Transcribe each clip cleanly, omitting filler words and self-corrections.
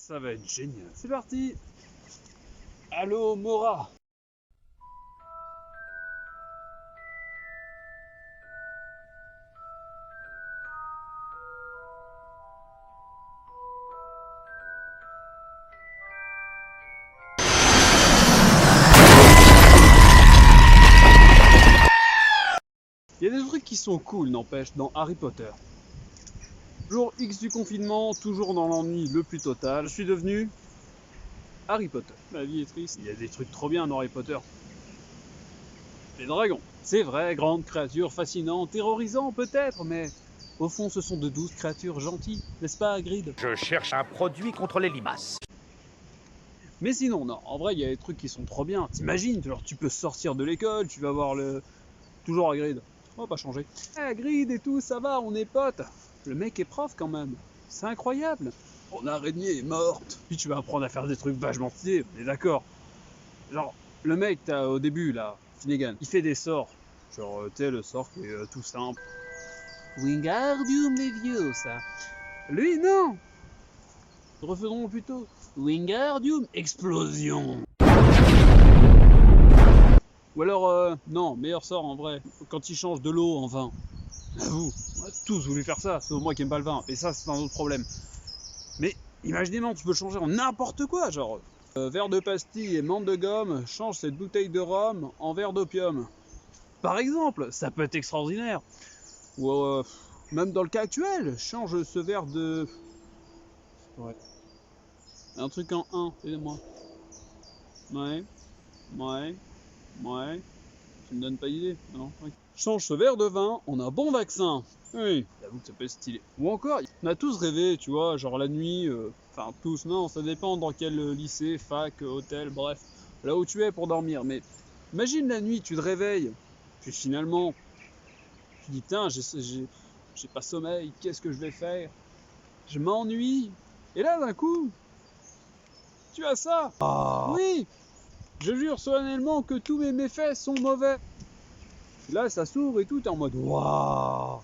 Ça va être génial. C'est parti. Allô, Mora. Il y a des trucs qui sont cool, n'empêche, dans Harry Potter. Jour X du confinement, toujours dans l'ennui le plus total, je suis devenu Harry Potter. La vie est triste. Il y a des trucs trop bien dans Harry Potter. Les dragons. C'est vrai, grandes créatures fascinantes, terrorisants peut-être, mais au fond ce sont de douces créatures gentilles, n'est-ce pas Hagrid? Je cherche un produit contre les limaces. Mais sinon, non, en vrai il y a des trucs qui sont trop bien. T'imagines, genre tu peux sortir de l'école, tu vas voir le... Toujours Hagrid. On va pas changer. Hagrid et tout, ça va, on est potes. Le mec est prof quand même. C'est incroyable. Mon araignée est morte. Puis tu vas apprendre à faire des trucs vachement stylés, on est d'accord. Genre, le mec, t'as au début là, Finnegan, il fait des sorts. Genre, tu sais, le sort qui est tout simple. Wingardium Leviosa. Lui, non. Refaisons plutôt. Wingardium Explosion. Ou alors, non, meilleur sort en vrai, quand il change de l'eau en vin. Avoue, on a tous voulu faire ça, sauf moi qui aime pas le vin, et ça c'est un autre problème. Mais imaginez, tu peux le changer en n'importe quoi, genre verre de pastille et menthe de gomme, change cette bouteille de rhum en verre d'opium. Par exemple, ça peut être extraordinaire. Ou même dans le cas actuel, change ce verre de... Ouais. Un truc en 1, aidez-moi. Ouais. Tu me donnes pas d'idée, non? Okay. Change ce verre de vin en un bon vaccin. Oui, j'avoue que ça peut être stylé. Ou encore, on a tous rêvé, tu vois, genre la nuit, enfin tous, non, ça dépend dans quel lycée, fac, hôtel, bref, là où tu es pour dormir. Mais imagine la nuit, tu te réveilles, puis finalement, tu dis, putain, j'ai pas sommeil, qu'est-ce que je vais faire? Je m'ennuie. Et là, d'un coup, tu as ça. Oui, je jure solennellement que tous mes méfaits sont mauvais. Là, ça s'ouvre et tout, t'es en mode waouh,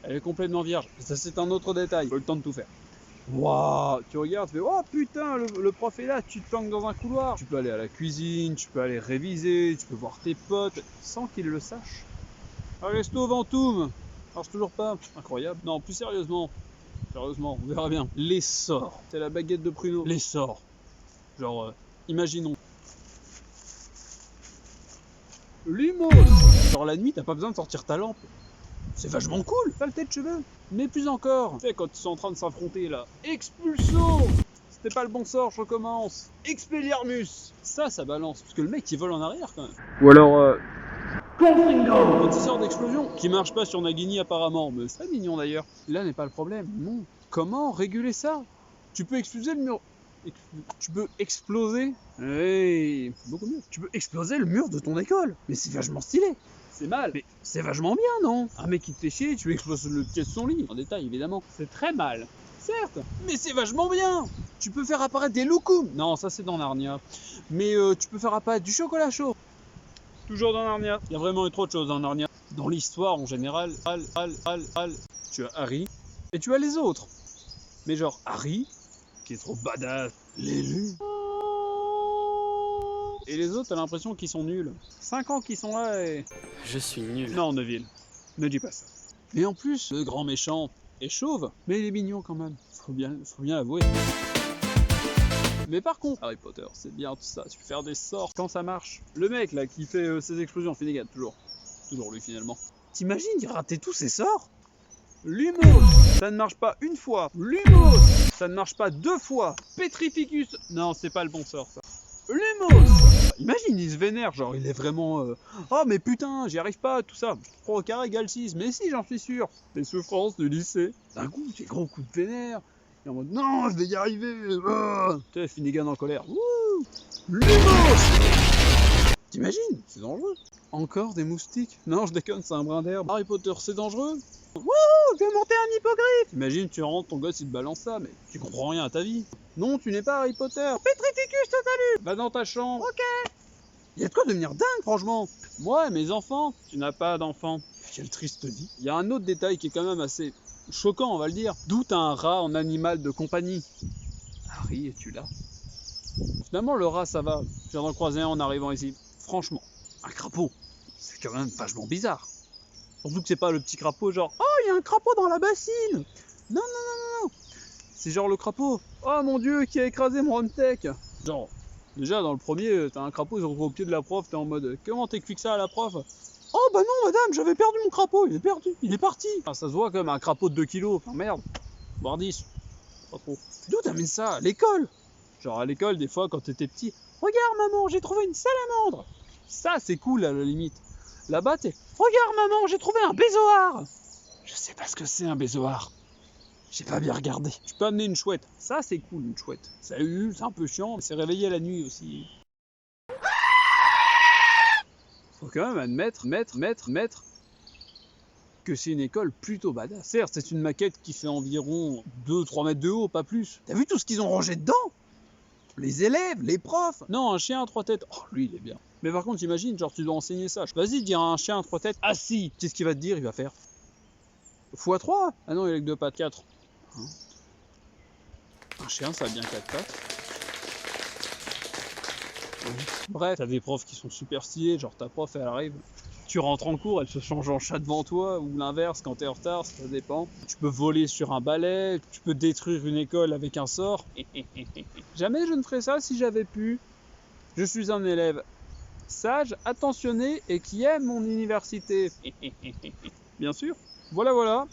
elle est complètement vierge. Ça, c'est un autre détail, pas le temps de tout faire. Waouh, tu regardes, tu fais oh putain, le prof est là, tu te planques dans un couloir. Tu peux aller à la cuisine, tu peux aller réviser, tu peux voir tes potes sans qu'ils le sachent. Resto Ventoum, marche toujours pas, incroyable. Non, plus sérieusement, on verra bien. Les sorts, c'est la baguette de pruneau. Les sorts, genre, imaginons. Lumos. Genre la nuit, t'as pas besoin de sortir ta lampe. C'est vachement cool, saleté de cheveux. Mais plus encore, tu sais, quand ils sont en train de s'affronter là. Expulso. C'était pas le bon sort, je recommence. Expelliarmus. Ça balance, parce que le mec il vole en arrière quand même. Ou alors, Confringo. Petit sort d'explosion, qui marche pas sur Nagini apparemment, mais c'est mignon d'ailleurs. Là n'est pas le problème, non. Comment réguler ça? Tu peux expulser le mur... Tu peux exploser. Oui, beaucoup mieux. Tu peux exploser le mur de ton école. Mais c'est vachement stylé. C'est mal, mais c'est vachement bien, non? Un mec qui te fait chier, tu exploses le pied de son lit. En détail, évidemment. C'est très mal. Certes, mais c'est vachement bien. Tu peux faire apparaître des loukoums. Non, ça c'est dans Narnia. Mais tu peux faire apparaître du chocolat chaud. Toujours dans Narnia. Il y a vraiment trop de choses dans Narnia. Dans l'histoire en général, tu as Harry et tu as les autres. Mais genre Harry, qui est trop badass, l'élu. Et les autres, t'as l'impression qu'ils sont nuls. 5 ans qu'ils sont là et... Je suis nul. Non, Neville, ne dis pas ça. Et en plus, le grand méchant est chauve, mais il est mignon quand même. Faut bien avouer. Mais par contre, Harry Potter, c'est bien tout ça. Tu peux faire des sorts quand ça marche. Le mec là qui fait ses explosions, Finnegan, toujours lui finalement. T'imagines, il ratait tous ses sorts? Lumos, ça ne marche pas une fois. Lumos, ça ne marche pas 2 fois. Petrificus, non, c'est pas le bon sort ça. Lumos, imagine, il se vénère, genre il est vraiment oh mais putain, j'y arrive pas, tout ça. 3 au carré égale 6, mais si, j'en suis sûr. Les souffrances du lycée. D'un coup, des gros coups de vénère. Et en mode non, je vais y arriver. Tu sais, Finnegan en colère. Wouh, Lumos. T'imagines, c'est dangereux. Encore des moustiques? Non, je déconne, c'est un brin d'herbe. Harry Potter, c'est dangereux? Wouhou, je vais monter un hippogriffe. Imagine, tu rentres, ton gosse il te balance ça, mais tu comprends rien à ta vie. Non, tu n'es pas Harry Potter. Petrificus totalus. Va dans ta chambre. Ok. Il y a de quoi devenir dingue, franchement. Moi et mes enfants. Tu n'as pas d'enfants. Quelle triste vie. Il y a un autre détail qui est quand même assez choquant, on va le dire. D'où t'as un rat en animal de compagnie? Harry, es-tu là? Finalement, le rat, ça va. Je viens d'en croiser un en arrivant ici. Franchement, un crapaud, c'est quand même vachement bizarre. Surtout que c'est pas le petit crapaud genre « Oh, il y a un crapaud dans la bassine !» Non, non, non, non, non. C'est genre le crapaud « Oh mon dieu, qui a écrasé mon Rumtech !» Genre, déjà dans le premier, t'as un crapaud, ils sont au pied de la prof, t'es en mode « Comment t'expliques ça à la prof ?» Oh bah non madame, j'avais perdu mon crapaud, il est perdu, il est parti. Enfin, ça se voit comme un crapaud de 2 kilos, enfin merde, voire 10, pas trop. D'où t'amènes ça? À l'école? Genre à l'école, des fois, quand t'étais petit, regarde maman, j'ai trouvé une salamandre. Ça, c'est cool à la limite. Là-bas, t'es, regarde maman, j'ai trouvé un bézoard. Je sais pas ce que c'est un bézoard. J'ai pas bien regardé. Tu peux amener une chouette. Ça, c'est cool, une chouette. Ça ulule, c'est un peu chiant, mais c'est réveillé la nuit aussi. Faut quand même admettre, que c'est une école plutôt badass. Certes, c'est une maquette qui fait environ 2-3 mètres de haut, pas plus. T'as vu tout ce qu'ils ont rangé dedans? Les élèves, les profs. Non, un chien à 3 têtes. Oh, lui, il est bien. Mais par contre, imagine, genre, tu dois enseigner ça. Vas-y, dire à un chien à 3 têtes, assis. Qu'est-ce qu'il va te dire? Il va faire x3. Ah non, il a que 2 pattes, 4. Hein? Un chien, ça a bien 4 pattes. Bref, t'as des profs qui sont super stylés, genre ta prof elle arrive, tu rentres en cours, elle se change en chat devant toi, ou l'inverse quand t'es en retard, ça dépend. Tu peux voler sur un balai, tu peux détruire une école avec un sort. Jamais je ne ferais ça si j'avais pu. Je suis un élève sage, attentionné et qui aime mon université. Bien sûr. Voilà.